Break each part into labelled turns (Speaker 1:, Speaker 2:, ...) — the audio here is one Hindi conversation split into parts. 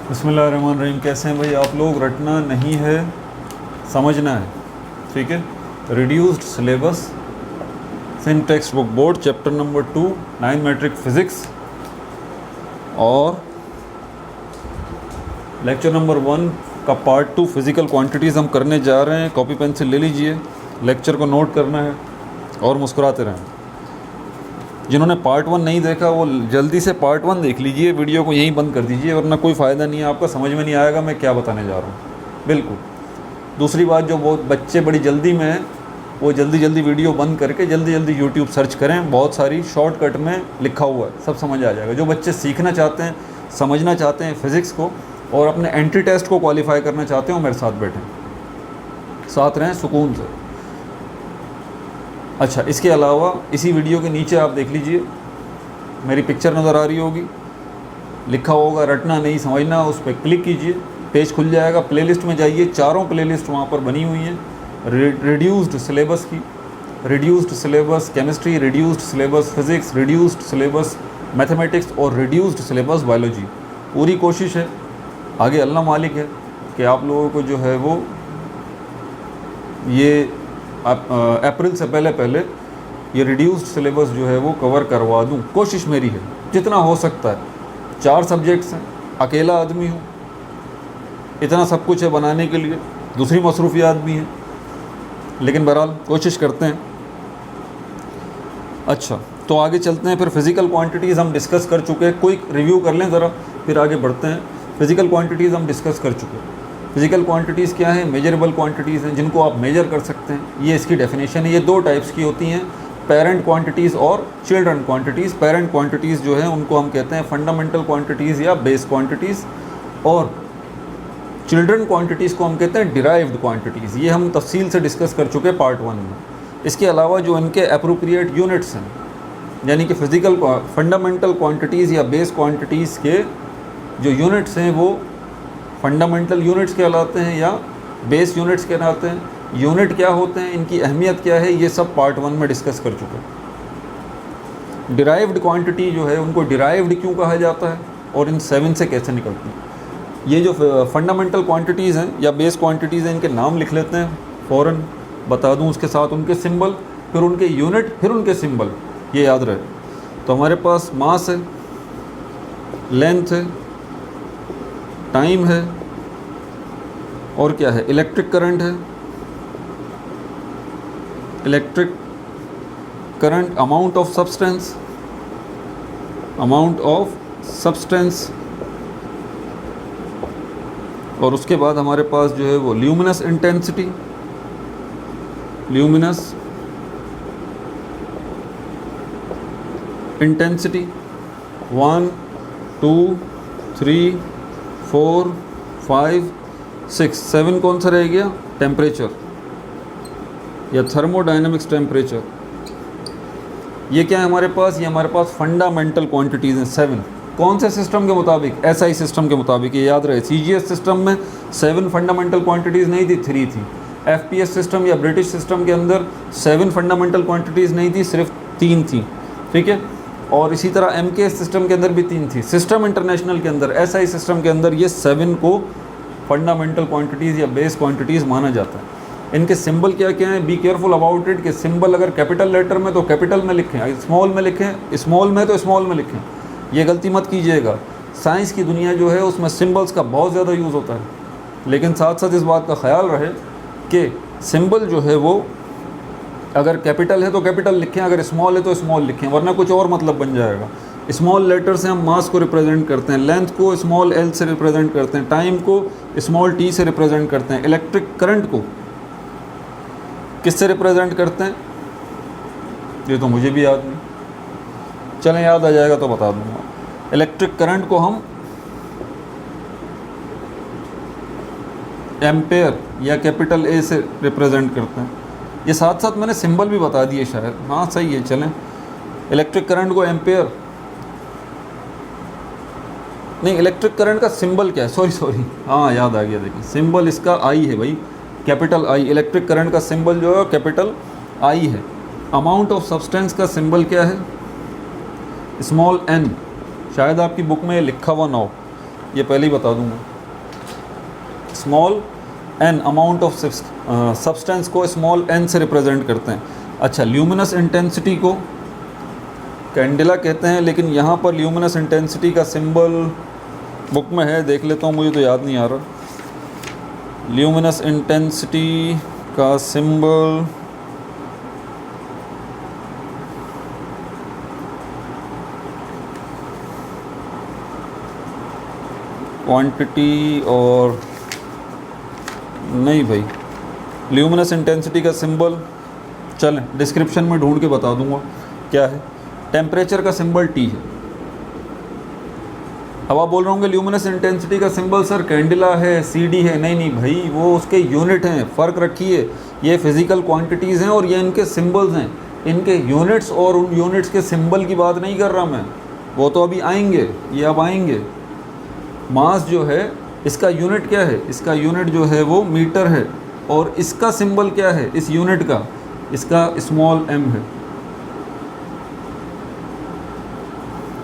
Speaker 1: बिस्मिल्लाहिर्रहमानिर्रहीम। कैसे हैं भाई आप लोग? रटना नहीं है, समझना है, ठीक है। Reduced syllabus in text book board chapter number 2 9 matric physics और लेक्चर नंबर 1 का पार्ट 2 फिज़िकल क्वांटिटीज़ हम करने जा रहे हैं। कॉपी पेंसिल ले लीजिए, लेक्चर को नोट करना है और मुस्कुराते रहें। जिन्होंने पार्ट 1 नहीं देखा वो जल्दी से पार्ट 1 देख लीजिए, वीडियो को यहीं बंद कर दीजिए, वरना कोई फ़ायदा नहीं है, आपका समझ में नहीं आएगा मैं क्या बताने जा रहा हूँ। बिल्कुल। दूसरी बात, जो बहुत बच्चे बड़ी जल्दी में हैं वो जल्दी वीडियो बंद करके जल्दी यूट्यूब सर्च करें, बहुत सारी शॉर्टकट में लिखा हुआ है, सब समझ आ जाएगा। जो बच्चे सीखना चाहते हैं, समझना चाहते हैं फ़िज़िक्स को और अपने एंट्री टेस्ट को क्वालिफाई करना चाहते हैं, वो मेरे साथ बैठें, साथ रहें सुकून से। अच्छा, इसके अलावा इसी वीडियो के नीचे आप देख लीजिए, मेरी पिक्चर नज़र आ रही होगी, लिखा होगा रटना नहीं समझना, उस पर क्लिक कीजिए, पेज खुल जाएगा। प्लेलिस्ट में जाइए, चारों प्लेलिस्ट वहाँ पर बनी हुई हैं रिड्यूस्ड सिलेबस की। Reduced syllabus chemistry, reduced syllabus physics, reduced syllabus mathematics और रिड्यूस्ड सिलेबस बायोलॉजी। पूरी कोशिश है, आगे अल्लाह मालिक है, कि आप लोगों को जो है वो ये अप्रैल से पहले ये रिड्यूस्ड सिलेबस जो है वो कवर करवा दूं। कोशिश मेरी है जितना हो सकता है। 4 सब्जेक्ट्स हैं, अकेला आदमी हूँ, इतना सब कुछ है बनाने के लिए, दूसरी मसरूफियात भी हैं, लेकिन बहरहाल कोशिश करते हैं। अच्छा, तो आगे चलते हैं। फिर फिज़िकल क्वांटिटीज़ हम डिस्कस कर चुके हैं, क्विक रिव्यू कर लें ज़रा, फिर आगे बढ़ते हैं। फिज़िकल क्वांटिटीज़ हम डिस्कस कर चुके हैं। फिज़िकल क्वांटिटीज़ क्या है? मेजरेबल क्वांटिटीज़ हैं, जिनको आप मेजर कर सकते हैं, ये इसकी डेफिनेशन है। ये 2 टाइप्स की होती हैं, पेरेंट क्वांटिटीज़ और चिल्ड्रन क्वांटिटीज़। पेरेंट क्वांटिटीज़ जो है उनको हम कहते हैं फंडामेंटल क्वांटिटीज़ या बेस क्वांटिटीज़, और चिल्ड्रन क्वांटिटीज़ को हम कहते हैं डिराइव्ड क्वांटिटीज़। ये हम तफसील से डिस्कस कर चुके हैं पार्ट 1 में। इसके अलावा जो इनके अप्रोप्रिएट यूनिट्स हैं, यानी कि फ़िज़िकल फंडामेंटल क्वांटिटीज़ या बेस क्वांटिटीज़ के जो यूनिट्स हैं वो फंडामेंटल यूनिट्स कहलाते हैं या बेस यूनिट्स कहलाते हैं। यूनिट क्या होते हैं, इनकी अहमियत क्या है, ये सब पार्ट 1 में डिस्कस कर चुके हैं। डिराइव्ड क्वांटिटी जो है उनको डिराइव्ड क्यों कहा जाता है और इन 7 से कैसे निकलती हैं। ये जो फंडामेंटल क्वांटिटीज़ हैं या बेस क्वांटिटीज़ हैं, इनके नाम लिख लेते हैं, फ़ौरन बता दूं, उसके साथ उनके सिंबल, फिर उनके यूनिट, फिर उनके सिंबल, ये याद रहे। तो हमारे पास मास है, लेंथ है, टाइम है, और क्या है, इलेक्ट्रिक करंट है, electric current, amount of substance, amount of substance, और उसके बाद हमारे पास जो है वो ल्यूमिनस इंटेंसिटी, ल्यूमिनस इंटेंसिटी 1 2 3 4 5 6 7 कौन सा रह गया? टेम्परेचर या थर्मोडायनेमिक्स टेम्परेचर। ये क्या है हमारे पास? ये हमारे पास फंडामेंटल क्वांटिटीज़ हैं 7। कौन से सिस्टम के मुताबिक? एसआई सिस्टम के मुताबिक। ये याद रहे, सीजीएस सिस्टम में 7 फंडामेंटल क्वांटिटीज़ नहीं थी, 3 थी। एफपीएस सिस्टम या ब्रिटिश सिस्टम के अंदर 7 फंडामेंटल क्वांटिटीज़ नहीं थी, सिर्फ 3 थी, ठीक है। और इसी तरह एमकेएस सिस्टम के अंदर भी 3 थी। सिस्टम इंटरनेशनल के अंदर, एसआई सिस्टम के अंदर ये 7 को फंडामेंटल क्वांटिटीज़ या बेस क्वांटिटीज़ माना जाता है। इनके सिंबल क्या क्या हैं? Be careful about it. के सिंबल अगर कैपिटल लेटर में तो कैपिटल में लिखें, स्मॉल में लिखें, स्मॉल में तो स्मॉल में लिखें, ये गलती मत कीजिएगा। साइंस की दुनिया जो है उसमें सिंबल्स का बहुत ज़्यादा यूज़ होता है, लेकिन साथ साथ इस बात का ख्याल रहे कि सिंबल जो है वो अगर कैपिटल है तो कैपिटल लिखें, अगर स्मॉल है तो स्मॉल लिखें, वरना कुछ और मतलब बन जाएगा। स्मॉल लेटर से हम मास को रिप्रेजेंट करते हैं, लेंथ को स्मॉल एल से रिप्रेजेंट करते हैं, टाइम को स्मॉल टी से रिप्रेजेंट करते हैं, इलेक्ट्रिक करंट को किससे रिप्रेजेंट करते हैं, ये तो मुझे भी याद नहीं, चलें याद आ जाएगा तो बता दूंगा। इलेक्ट्रिक करंट को हम एम्पेयर या कैपिटल ए से रिप्रेजेंट करते हैं। ये साथ साथ मैंने सिंबल भी बता दिए शायद, हाँ सही है, चलें। इलेक्ट्रिक करंट को एम्पेयर नहीं, इलेक्ट्रिक करंट का सिंबल क्या है, सॉरी हाँ याद आ गया, देखिए सिंबल इसका आई है भाई, कैपिटल आई। इलेक्ट्रिक करंट का सिंबल जो है कैपिटल आई है। अमाउंट ऑफ सब्सटेंस का सिंबल क्या है? Small N. शायद आपकी बुक में लिखा हुआ ना हो, ये पहले ही बता दूंगा। Small an amount of substance को स्मॉल एन से रिप्रेजेंट करते हैं। अच्छा, ल्यूमिनस इंटेंसिटी को कैंडेला कहते हैं, लेकिन यहाँ पर ल्यूमिनस इंटेंसिटी का सिंबल बुक में है, देख लेता हूँ, मुझे तो याद नहीं आ रहा। ल्यूमिनस इंटेंसिटी का सिंबल क्वांटिटी और नहीं भाई, ल्यूमिनस इंटेंसिटी का सिंबल चलें डिस्क्रिप्शन में ढूंढ के बता दूंगा क्या है। टेम्परेचर का सिंबल टी है। अब आप बोल रहे होंगे ल्यूमिनस इंटेंसिटी का सिंबल सर कैंडिला है, सीडी है। नहीं नहीं भाई, वो उसके यूनिट हैं, फ़र्क रखिए। ये फिज़िकल क्वांटिटीज़ हैं और ये इनके सिंबल्स हैं। इनके यूनिट्स और उन यूनिट्स के सिंबल की बात नहीं कर रहा मैं, वो तो अभी आएंगे, ये अब आएंगे। मास जो है इसका यूनिट क्या है? इसका यूनिट जो है वो मीटर है, और इसका सिंबल क्या है इस यूनिट का? इसका स्मॉल m है।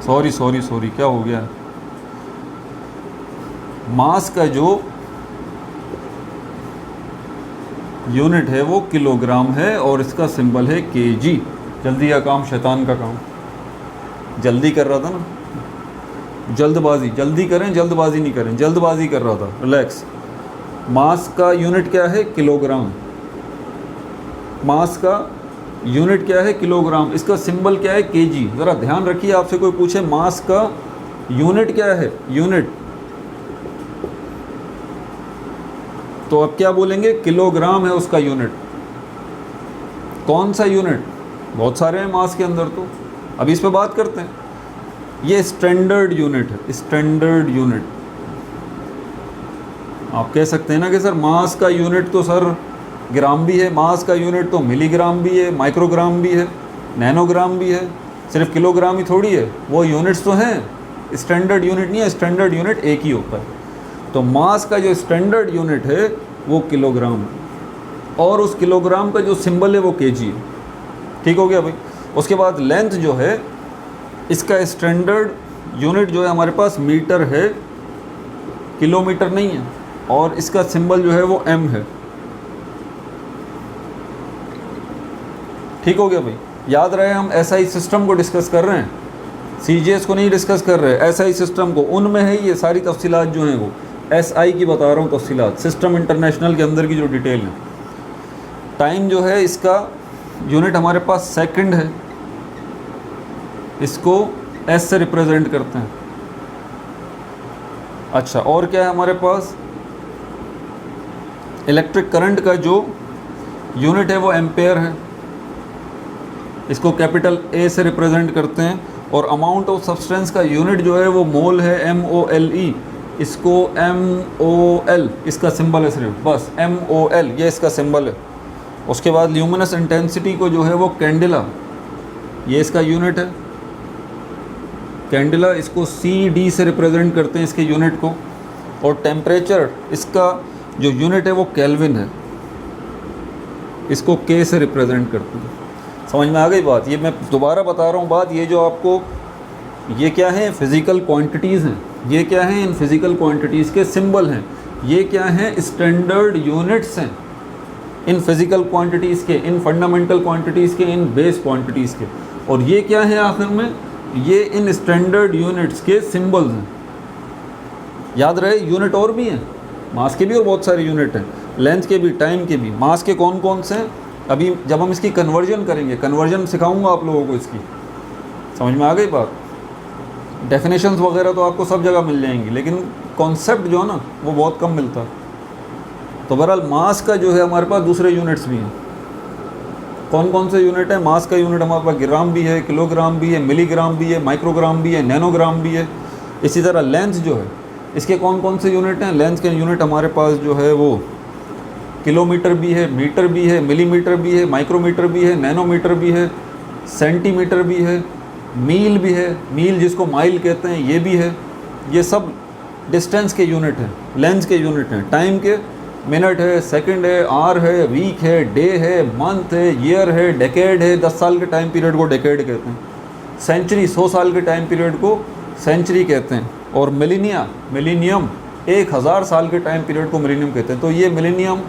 Speaker 1: सॉरी क्या हो गया? मास का जो यूनिट है वो किलोग्राम है और इसका सिंबल है kg। जल्दी का काम शैतान का काम, जल्दी कर रहा था ना, जल्दबाजी, जल्दी करें, जल्दबाजी नहीं करें, जल्दबाजी कर रहा था, रिलैक्स। मास का यूनिट क्या है? किलोग्राम। मास का यूनिट क्या है? किलोग्राम। इसका सिंबल क्या है? केजी। ज़रा ध्यान रखिए, आपसे कोई पूछे मास का यूनिट क्या है, यूनिट, तो अब क्या बोलेंगे? किलोग्राम है उसका यूनिट। कौन सा यूनिट? बहुत सारे हैं मास के अंदर, तो अभी इस पे बात करते हैं। ये स्टैंडर्ड यूनिट है, स्टैंडर्ड यूनिट। आप कह सकते हैं ना कि सर मास का यूनिट तो सर ग्राम भी है, मास का यूनिट तो मिलीग्राम भी है, माइक्रोग्राम भी है, नैनोग्राम भी है, सिर्फ किलोग्राम ही थोड़ी है। वो यूनिट्स तो हैं, स्टैंडर्ड यूनिट नहीं है। स्टैंडर्ड यूनिट एक ही होता है। तो मास का जो स्टैंडर्ड यूनिट है वो किलोग्राम है, और उस किलोग्राम का जो सिंबल है वो केजी है। ठीक हो गया भाई। उसके बाद लेंथ जो है, इसका स्टैंडर्ड यूनिट जो है हमारे पास मीटर है, किलोमीटर नहीं है, और इसका सिंबल जो है वो m है। ठीक हो गया भाई। याद रहे हम SI सिस्टम को डिस्कस कर रहे हैं, CGS को नहीं डिस्कस कर रहे, SI सिस्टम को। उनमें है ये सारी तफसीलात जो हैं वो SI की बता रहा हूँ, तफसीलात सिस्टम इंटरनेशनल के अंदर की जो डिटेल है। टाइम जो है इसका यूनिट हमारे पास सेकंड है, इसको S से रिप्रेजेंट करते हैं। अच्छा, और क्या है हमारे पास? इलेक्ट्रिक करंट का जो यूनिट है वो एम्पेयर है, इसको कैपिटल A से रिप्रेजेंट करते हैं। और अमाउंट ऑफ सब्सटेंस का यूनिट जो है वो मोल है, MOLE, इसको MOL इसका सिंबल है, सिर्फ बस MOL ये इसका सिंबल है। उसके बाद ल्यूमिनस इंटेंसिटी को जो है वो कैंडिला, ये इसका यूनिट है कैंडिला, इसको CD से रिप्रेजेंट करते हैं इसके यूनिट को। और टेम्परेचर, इसका जो यूनिट है वो केल्विन है, इसको K से रिप्रेजेंट करते हैं। समझ में आ गई बात? ये मैं दोबारा बता रहा हूँ बात, ये जो आपको, ये क्या है? फिज़िकल क्वांटिटीज़ हैं। ये क्या हैं? इन फिज़िकल क्वांटिटीज़ के सिंबल हैं। ये क्या हैं? स्टैंडर्ड यूनिट्स हैं इन फिज़िकल क्वांटिटीज़ के, इन फंडामेंटल क्वांटिटीज़ के, इन बेस क्वांटिटीज़ के। और ये क्या है आखिर में? ये इन स्टैंडर्ड यूनिट्स के सिंबल्स हैं। याद रहे, यूनिट और भी हैं, मास के भी और बहुत सारे यूनिट हैं, लेंथ के भी, टाइम के भी। मास के कौन कौन से हैं? अभी जब हम इसकी कन्वर्जन करेंगे, कन्वर्जन सिखाऊंगा आप लोगों को इसकी। समझ में आ गई बात? डेफिनेशंस वगैरह तो आपको सब जगह मिल जाएंगी, लेकिन कॉन्सेप्ट जो है ना वो बहुत कम मिलता है। तो बहरहाल मास का जो है हमारे पास दूसरे यूनिट्स भी हैं। कौन कौन से यूनिट है? मास का यूनिट हमारे पास ग्राम भी है, किलोग्राम भी है, मिलीग्राम भी है, माइक्रोग्राम भी है, नैनोग्राम भी है। इसी तरह लेंथ जो है, इसके कौन कौन से यूनिट हैं? लेंथ के यूनिट हमारे पास जो है वो किलोमीटर भी है, मीटर भी है, मिलीमीटर भी है, माइक्रोमीटर भी है, नैनोमीटर भी है, सेंटीमीटर भी है, मील भी है, मील जिसको माइल कहते हैं ये भी है। ये सब डिस्टेंस के यूनिट हैं, लेंथ के यूनिट हैं। टाइम के मिनट है, सेकंड है, आवर है, वीक है, डे है, मंथ है, ईयर है, डेकेड है। 10 साल के टाइम पीरियड को डेकेड कहते हैं। सेंचुरी, 100 साल के टाइम पीरियड को सेंचुरी कहते हैं। और मिलीनिया, मिलीनियम 1000 साल के टाइम पीरियड को मिलीनियम कहते हैं। तो ये millennium,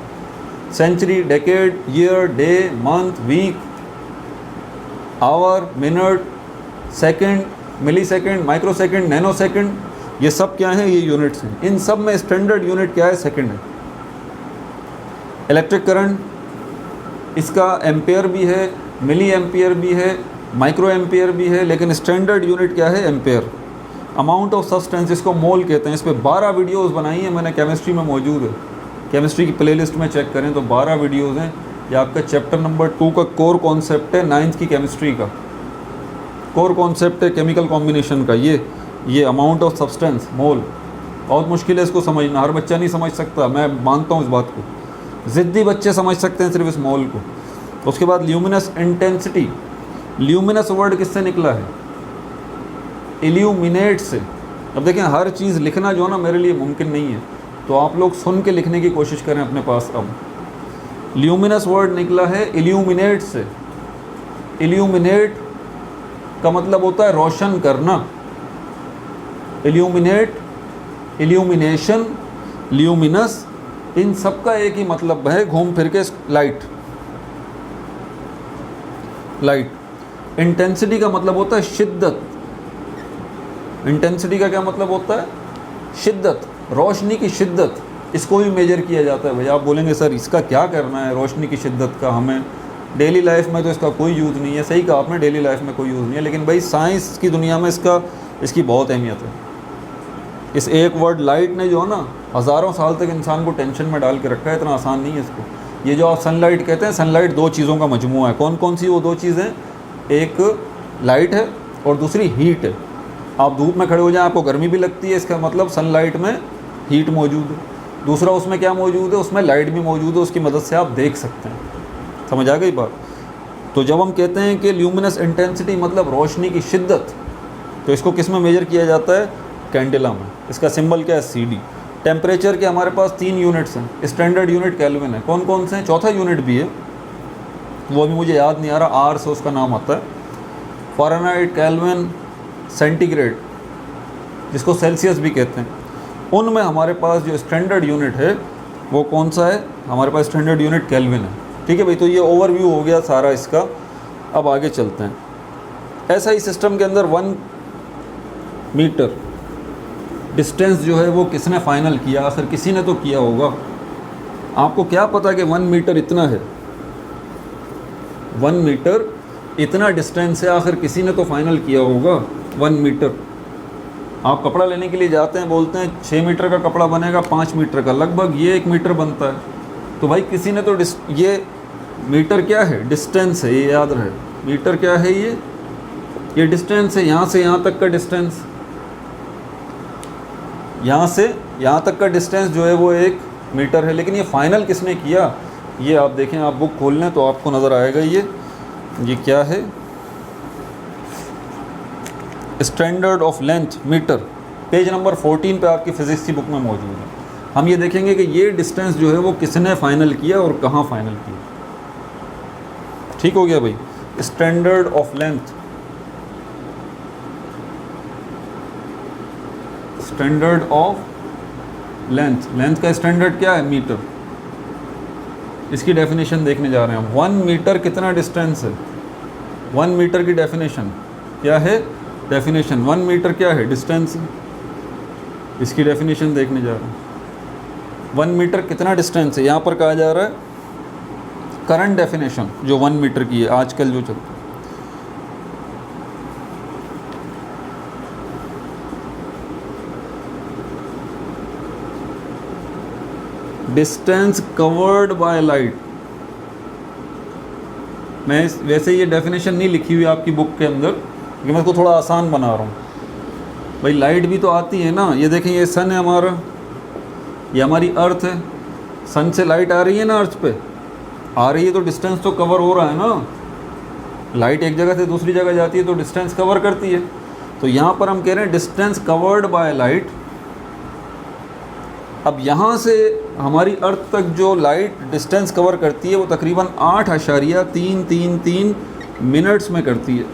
Speaker 1: century, decade, year, day, month, week, hour, minute, second, millisecond, microsecond, nanosecond, ये सब क्या हैं? ये यूनिट्स हैं। इन सब में स्टैंडर्ड यूनिट क्या है? सेकंड है। इलेक्ट्रिक करंट, इसका एम्पेयर भी है, मिली एम्पेयर भी है, माइक्रो एम्पेयर भी है, लेकिन स्टैंडर्ड यूनिट क्या है? एम्पेयर। अमाउंट ऑफ सब्सटेंस, इसको मोल कहते हैं। इस पर 12 वीडियोज़ बनाई हैं मैंने, केमिस्ट्री में मौजूद है। केमिस्ट्री की प्लेलिस्ट में चेक करें तो 12 वीडियोज़ हैं। ये आपका चैप्टर नंबर 2 का कोर कॉन्सेप्ट है, 9th की केमिस्ट्री का कोर कॉन्सेप्ट है केमिकल कॉम्बिनेशन का। ये अमाउंट ऑफ सब्सटेंस, मोल, बहुत मुश्किल है इसको समझना, हर बच्चा नहीं समझ सकता, मैं मानता हूँ इस बात को। ज़िद्दी बच्चे समझ सकते हैं सिर्फ इस मोल को। उसके बाद ल्यूमिनस इंटेंसिटी, ल्यूमिनस वर्ड किससे निकला है? इल्यूमिनेट से। अब देखें, हर चीज़ लिखना जो है ना मेरे लिए मुमकिन नहीं है, तो आप लोग सुन के लिखने की कोशिश करें अपने पास। अब ल्यूमिनस वर्ड निकला है इल्यूमिनेट से। इल्यूमिनेट का मतलब होता है रोशन करना। इल्यूमिनेट, इल्यूमिनेशन, ल्यूमिनस, इन सब का एक ही मतलब है, घूम फिर के लाइट। लाइट। इंटेंसिटी का मतलब होता है शिद्दत। इंटेंसिटी का क्या मतलब होता है? शिद्दत, रोशनी की शिद्दत। इसको भी मेजर किया जाता है। भाई आप बोलेंगे सर इसका क्या करना है रोशनी की शिद्दत का, हमें डेली लाइफ में तो इसका कोई यूज़ नहीं है। सही कहा आपने, डेली लाइफ में कोई यूज़ नहीं है, लेकिन भाई साइंस की दुनिया में इसकी बहुत अहमियत है। इस एक वर्ड लाइट ने जो है ना हज़ारों साल तक इंसान को टेंशन में डाल के रखा है। इतना आसान नहीं है इसको। ये जो आप सनलाइट कहते हैं, सनलाइट 2 चीज़ों का मजमूआ है। कौन कौन सी वो 2 चीज़ें? एक लाइट है और दूसरी हीट है। आप धूप में खड़े हो जाएं, आपको गर्मी भी लगती है, इसका मतलब सनलाइट में हीट मौजूद है। दूसरा उसमें क्या मौजूद है? उसमें लाइट भी मौजूद है, उसकी मदद से आप देख सकते हैं। समझ आ गई बात? तो जब हम कहते हैं कि ल्यूमिनस इंटेंसिटी मतलब रोशनी की शिद्दत, तो इसको किस में मेजर किया जाता है? कैंडेला में। इसका सिंबल क्या है? CD। टेम्परेचर के हमारे पास 3 यूनिट्स हैं। स्टैंडर्ड यूनिट केल्विन है। कौन कौन से हैं? चौथा यूनिट भी है, वो अभी मुझे याद नहीं आ रहा, R से उसका नाम आता है। फ़ारेनहाइट, केल्विन, सेंटीग्रेड, जिसको सेल्सियस भी कहते हैं। उनमें हमारे पास जो स्टैंडर्ड यूनिट है वो कौन सा है? हमारे पास स्टैंडर्ड यूनिट केल्विन है। ठीक है भाई, तो ये ओवरव्यू हो गया सारा इसका। अब आगे चलते हैं। ऐसा ही सिस्टम के अंदर 1 मीटर डिस्टेंस जो है वो किसने फाइनल किया? आखिर किसी ने तो किया होगा। आपको क्या पता कि 1 मीटर इतना है? 1 मीटर इतना डिस्टेंस है, आखिर किसी ने तो फाइनल किया होगा 1 मीटर। आप कपड़ा लेने के लिए जाते हैं, बोलते हैं 6 मीटर का कपड़ा बनेगा, 5 मीटर का, लगभग ये 1 मीटर बनता है। तो भाई किसी ने तो ये मीटर क्या है? डिस्टेंस है, ये याद रहे। मीटर क्या है? ये डिस्टेंस है, यहाँ से यहाँ तक का डिस्टेंस। यहाँ से यहाँ तक का डिस्टेंस जो है वो 1 मीटर है। लेकिन ये फाइनल किसने किया? ये आप देखें, आप बुक खोल लें तो आपको नज़र आएगा। ये क्या है? Standard of length metre, page number 14 पे आपकी फ़िज़िक्स की बुक में मौजूद है। हम ये देखेंगे कि ये डिस्टेंस जो है वो किसने फ़ाइनल किया और कहाँ फ़ाइनल किया। ठीक हो गया भाई? Standard of length, standard of length, length का स्टैंडर्ड क्या है? मीटर। इसकी डेफिनेशन देखने जा रहे हैं हम। 1 मीटर कितना डिस्टेंस है? 1 मीटर की डेफिनेशन क्या है? डेफिनेशन 1 मीटर क्या है? डिस्टेंस। इसकी डेफिनेशन देखने जा रहे हैं। 1 मीटर कितना डिस्टेंस है? यहाँ पर कहा जा रहा है करंट डेफिनेशन जो 1 मीटर की है आजकल जो चलती है। Distance covered by light. मैं वैसे ये डेफिनेशन नहीं लिखी हुई आपकी बुक के अंदर, लेकिन मैं इसको थोड़ा आसान बना रहा हूँ। भाई लाइट भी तो आती है ना। ये देखें, ये सन है हमारा, ये हमारी अर्थ है। सन से लाइट आ रही है ना, अर्थ पे आ रही है, तो डिस्टेंस तो कवर हो रहा है ना। लाइट एक जगह से दूसरी जगह जाती है तो डिस्टेंस कवर करती है। तो यहाँ पर हम कह रहे हैं डिस्टेंस कवर्ड बाय लाइट। अब यहाँ से हमारी अर्थ तक जो लाइट डिस्टेंस कवर करती है वो तकरीबन 8.333 मिनट्स में करती है।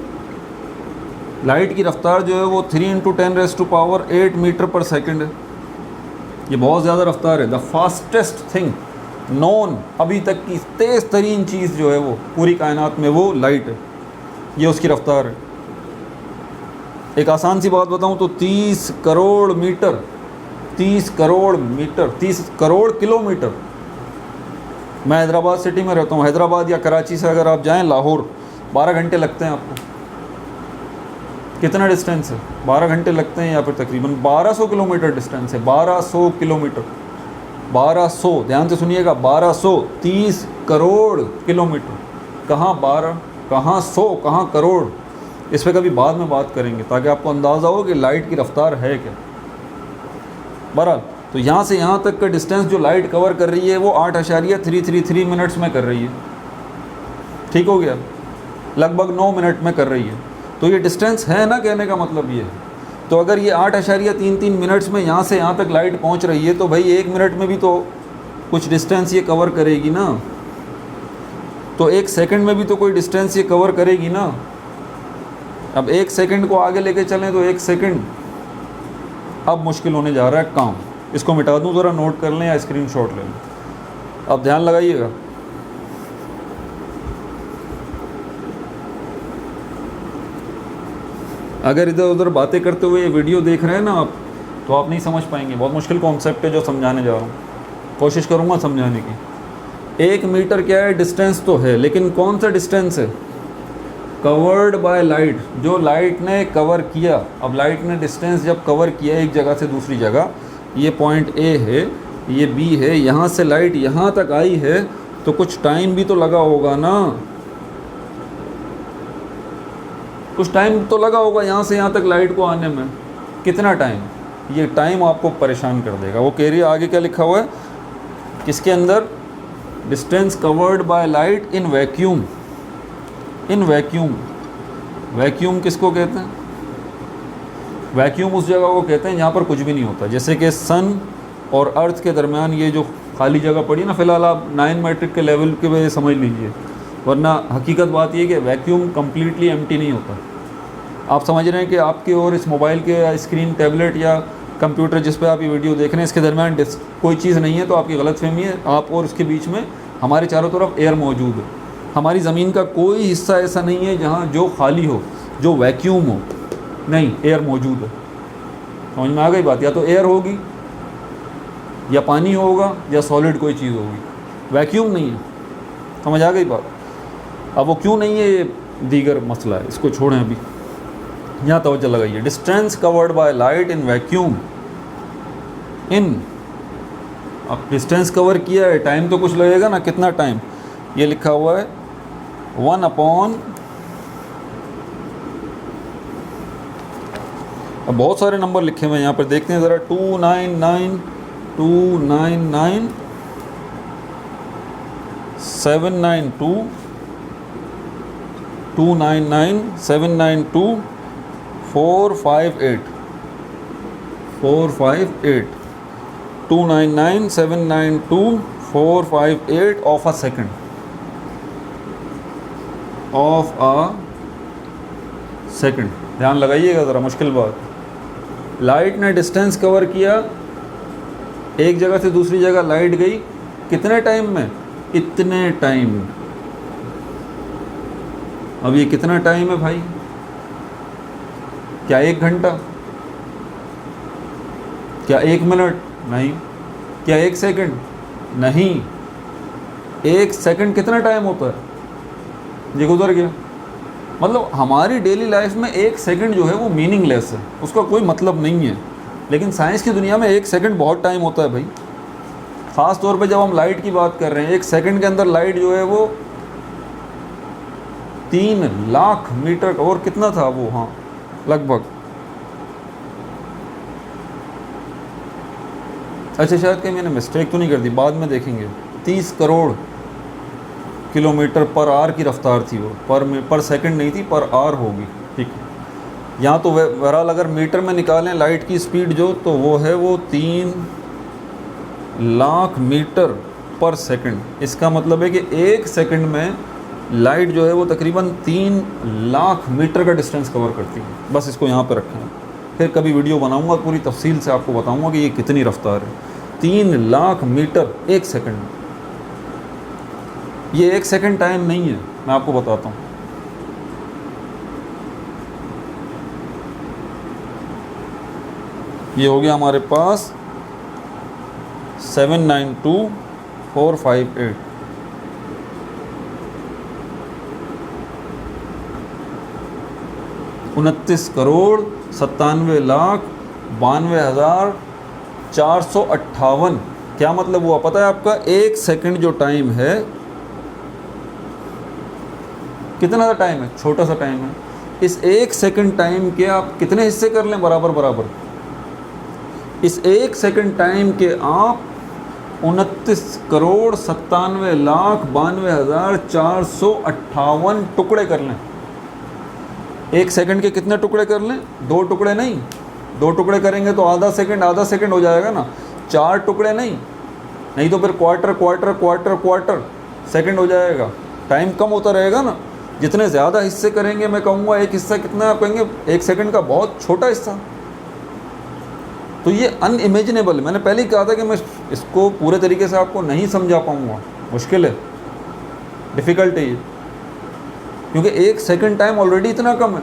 Speaker 1: लाइट की रफ्तार जो है वो 3 × 10⁸ मीटर पर सेकंड है। ये बहुत ज़्यादा रफ्तार है। द फास्टेस्ट थिंग नोन, अभी तक की तेज़ तरीन चीज़ जो है वो पूरी कायनात में वो लाइट है, ये उसकी रफ्तार है। एक आसान सी बात बताऊं तो 30 crore metre, 30 crore metre, 30 crore kilometre. मैं हैदराबाद सिटी में रहता हूँ, हैदराबाद या कराची से अगर आप जाएं लाहौर 12 घंटे लगते हैं आपको। कितना डिस्टेंस है? 12 घंटे लगते हैं, या फिर तकरीबन 1200 किलोमीटर डिस्टेंस है। 1200 किलोमीटर, 1200, ध्यान से सुनिएगा, 1200, 30 करोड़ किलोमीटर। कहाँ 12, कहाँ 100, कहाँ करोड़? इस पर कभी बाद में बात करेंगे ताकि आपको अंदाज़ा हो कि लाइट की रफ्तार है क्या। बहरहाल, तो यहाँ से यहाँ तक का डिस्टेंस जो लाइट कवर कर रही है वो 8.333 मिनट्स में कर रही है। ठीक हो गया, लगभग 9 मिनट में कर रही है। तो ये डिस्टेंस है ना, कहने का मतलब ये है। तो अगर ये 8.33 मिनट्स में यहाँ से यहाँ तक लाइट पहुँच रही है तो भाई 1 मिनट में भी तो कुछ डिस्टेंस ये कवर करेगी ना। तो 1 सेकंड में भी तो कोई डिस्टेंस ये कवर करेगी ना। अब 1 सेकंड को आगे लेके चलें तो 1 सेकंड अब मुश्किल होने जा रहा है काम। इसको मिटा दूं, ज़रा नोट कर लें या स्क्रीनशॉट ले लें। अब ध्यान लगाइएगा, अगर इधर उधर बातें करते हुए ये वीडियो देख रहे हैं ना आप, तो आप नहीं समझ पाएंगे। बहुत मुश्किल कॉन्सेप्ट है जो समझाने जा रहा हूँ, कोशिश करूँगा समझाने की। 1 मीटर क्या है? डिस्टेंस तो है, लेकिन कौन सा डिस्टेंस है? कवर्ड बाय लाइट, जो लाइट ने कवर किया। अब लाइट ने डिस्टेंस जब कवर किया एक जगह से दूसरी जगह, ये पॉइंट ए है, ये बी है, यहाँ से लाइट यहाँ तक आई है, तो कुछ टाइम भी तो लगा होगा ना, कुछ टाइम तो लगा होगा यहाँ से यहाँ तक लाइट को आने में। कितना टाइम? ये टाइम आपको परेशान कर देगा। वो कह रही है, आगे क्या लिखा हुआ है किसके अंदर? Distance covered by light in vacuum. In vacuum, vacuum किसको कहते हैं? वैक्यूम उस जगह को कहते हैं जहाँ पर कुछ भी नहीं होता। जैसे कि सन और अर्थ के दरमियान ये जो खाली जगह पड़ी ना, फ़िलहाल आप 9 मैट्रिक के लेवल के वजह समझ लीजिए, वरना हकीकत बात ये कि वैक्यूम कम्प्लीटली एम्प्टी नहीं होता। आप समझ रहे हैं कि आपके और इस मोबाइल के स्क्रीन, टैबलेट या कंप्यूटर जिस पर आप ये वीडियो देख रहे हैं, इसके दरमियान कोई चीज़ नहीं है, तो आपकी गलतफहमी है। आप और इसके बीच में हमारे चारों तरफ एयर मौजूद है। हमारी ज़मीन का कोई हिस्सा ऐसा नहीं है जहाँ जो खाली हो, जो वैक्यूम हो, नहीं, एयर मौजूद है। समझ में आ गई बात? या तो एयर होगी, या पानी होगा, या सॉलिड कोई चीज़ होगी, वैक्यूम नहीं है। समझ आ गई बात? अब वो क्यों नहीं है ये दीगर मसला है, इसको छोड़ें अभी। यहाँ तवज्जो लगाइए, distance covered by light in vacuum. In, अब डिस्टेंस कवर किया है, टाइम तो कुछ लगेगा ना, कितना टाइम? ये लिखा हुआ है 1/, अब बहुत सारे नंबर लिखे हुए हैं यहाँ पर, देखते हैं ज़रा। 299 299 792 299 792 458 458 299 792 458 of a second, of a second. ध्यान लगाइएगा ज़रा, मुश्किल बात। लाइट ने डिस्टेंस कवर किया, एक जगह से दूसरी जगह लाइट गई, कितने टाइम में? इतने टाइम। अब ये कितना टाइम है भाई? क्या 1 घंटा? क्या 1 मिनट? नहीं। क्या 1 सेकंड? नहीं। 1 सेकंड कितना टाइम होता है? ये गुजर गया। मतलब हमारी डेली लाइफ में 1 सेकंड जो है वो मीनिंगलेस है, उसका कोई मतलब नहीं है। लेकिन साइंस की दुनिया में 1 सेकंड बहुत टाइम होता है भाई। ख़ास तौर पे जब हम लाइट की बात कर रहे हैं, 1 सेकंड के अंदर लाइट जो है वो 3 लाख मीटर, और कितना था वो, हाँ लगभग, अच्छा शायद कहीं मैंने मिस्टेक तो नहीं कर दी, बाद में देखेंगे। 30 करोड़ किलोमीटर पर आवर की रफ्तार थी वो, पर सेकंड नहीं थी, पर आवर होगी। ठीक है, यहाँ तो बहरहाल अगर मीटर में निकालें लाइट की स्पीड जो, तो वो है वो 3 लाख मीटर पर सेकंड। इसका मतलब है कि 1 सेकंड में लाइट जो है वो तकरीबन 3 लाख मीटर का डिस्टेंस कवर करती है। बस इसको यहाँ पे रखें, फिर कभी वीडियो बनाऊंगा पूरी तफसील से आपको बताऊंगा कि ये कितनी रफ्तार है। 3 लाख मीटर 1 सेकंड में। ये 1 सेकंड टाइम नहीं है, मैं आपको बताता हूँ। ये हो गया हमारे पास 792458। उनतीस करोड़ 97,92,458। क्या मतलब हुआ पता है आपका? 1 सेकंड जो टाइम है, कितना सा टाइम है? छोटा सा टाइम है। इस 1 सेकंड टाइम के आप कितने हिस्से कर लें? बराबर बराबर। इस 1 सेकंड टाइम के आप 29,92,458 टुकड़े कर लें। 1 सेकंड के कितने टुकड़े कर लें? 2 टुकड़े नहीं, 2 टुकड़े करेंगे तो आधा सेकंड हो जाएगा ना। 4 टुकड़े नहीं तो फिर क्वार्टर सेकंड हो जाएगा। टाइम कम होता रहेगा ना। जितने ज़्यादा हिस्से करेंगे, मैं कहूँगा एक हिस्सा कितना, आप कहेंगे 1 सेकंड का बहुत छोटा हिस्सा। तो ये अनइमेजिनेबल है। मैंने पहले ही कहा था कि मैं इसको पूरे तरीके से आपको नहीं समझा पाऊँगा, मुश्किल है, डिफ़िकल्ट है ये, क्योंकि 1 सेकंड टाइम ऑलरेडी इतना कम है।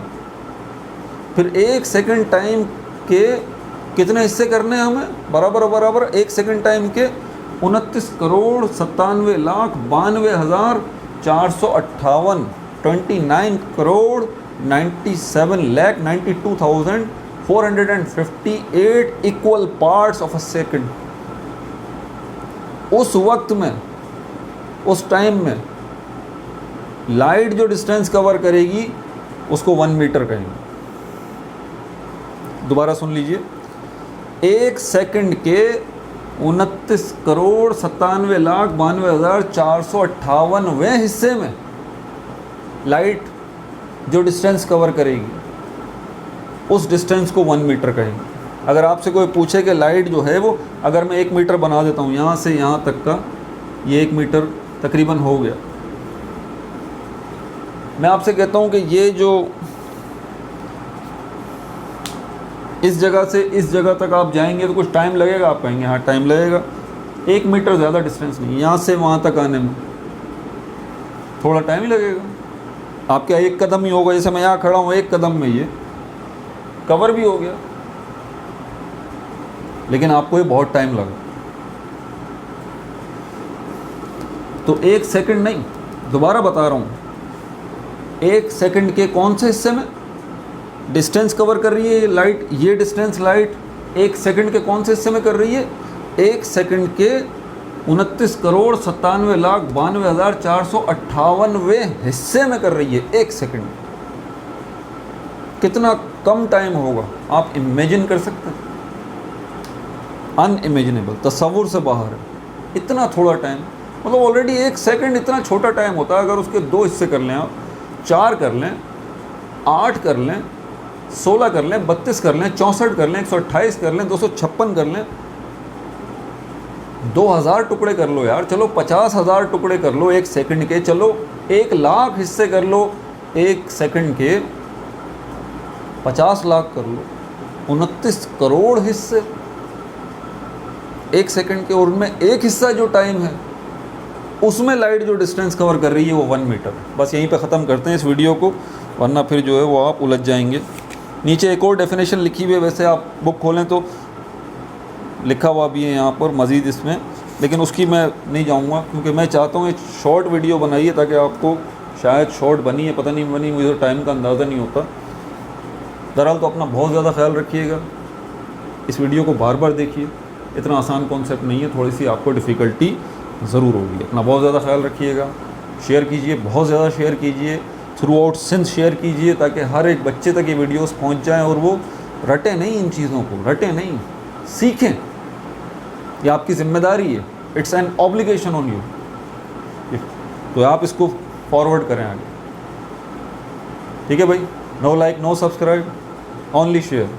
Speaker 1: फिर 1 सेकंड टाइम के कितने हिस्से करने हैं हमें? बराबर 1 सेकंड टाइम के 29,97,92,458 29,97,92,458 equal parts of a second. उस वक्त में, उस टाइम में लाइट जो डिस्टेंस कवर करेगी उसको 1 मीटर कहेंगे। दोबारा सुन लीजिए, 1 सेकंड के 29,97,92,458वें हिस्से में लाइट जो डिस्टेंस कवर करेगी उस डिस्टेंस को 1 मीटर कहेंगे। अगर आपसे कोई पूछे कि लाइट जो है वो, अगर मैं 1 मीटर बना देता हूँ यहाँ से यहाँ तक का, ये 1 मीटर तकरीबन हो गया। मैं आपसे कहता हूँ कि ये जो इस जगह से इस जगह तक आप जाएंगे तो कुछ टाइम लगेगा, आप कहेंगे हाँ टाइम लगेगा। 1 मीटर ज़्यादा डिस्टेंस नहीं, यहाँ से वहाँ तक आने में थोड़ा टाइम ही लगेगा। आपके 1 कदम ही होगा, जैसे मैं यहाँ खड़ा हूँ 1 कदम में ये कवर भी हो गया, लेकिन आपको ये बहुत टाइम लगा। तो 1 सेकंड नहीं, दोबारा बता रहा हूँ, 1 सेकंड के कौन से हिस्से में डिस्टेंस कवर कर रही है ये लाइट? ये डिस्टेंस लाइट 1 सेकंड के कौन से हिस्से में कर रही है? 1 सेकंड के 29,97,92,458वें हिस्से में कर रही है 1 सेकंड। कितना कम टाइम होगा आप इमेजिन कर सकते हैं? अनइमेजिनेबल, तसव्वुर से बाहर है। इतना थोड़ा टाइम, मतलब ऑलरेडी 1 सेकंड इतना छोटा टाइम होता है। अगर उसके 2 हिस्से कर लें आप, 4 कर लें, 8 कर लें, 16 कर लें, 32 कर लें, 64 कर लें, 128 कर लें, 256 कर लें, 2000 टुकड़े कर लो यार, चलो 50,000 टुकड़े कर लो 1 सेकंड के, चलो 1 लाख हिस्से कर लो 1 सेकंड के, 50 लाख कर लो, 29 करोड़ हिस्से 1 सेकंड के, और उनमें एक हिस्सा जो टाइम है उसमें लाइट जो डिस्टेंस कवर कर रही है वो 1 मीटर है। बस यहीं पे ख़त्म करते हैं इस वीडियो को, वरना फिर जो है वो आप उलझ जाएंगे। नीचे एक और डेफिनेशन लिखी हुई है, वैसे आप बुक खोलें तो लिखा हुआ भी है यहाँ पर मज़ीद इसमें, लेकिन उसकी मैं नहीं जाऊँगा क्योंकि मैं चाहता हूँ एक शॉर्ट वीडियो बनाइए ताकि आपको, शायद शॉर्ट बनी है पता नहीं बनी, मुझे तो टाइम का अंदाज़ा नहीं होता। दरअसल तो अपना बहुत ज़्यादा ख्याल रखिएगा, इस वीडियो को बार बार देखिए, इतना आसान कॉन्सेप्ट नहीं है, थोड़ी सी आपको डिफ़िकल्टी ज़रूर होगी। अपना बहुत ज़्यादा ख्याल रखिएगा, शेयर कीजिए, बहुत ज़्यादा शेयर कीजिए, थ्रू आउट सिंध शेयर कीजिए ताकि हर एक बच्चे तक ये वीडियोस पहुंच जाएं और वो रटे नहीं, इन चीज़ों को रटे नहीं, सीखें। ये आपकी ज़िम्मेदारी है, it's an obligation on you. तो आप इसको फॉरवर्ड करें आगे, ठीक है भाई? No like, no subscribe, only share.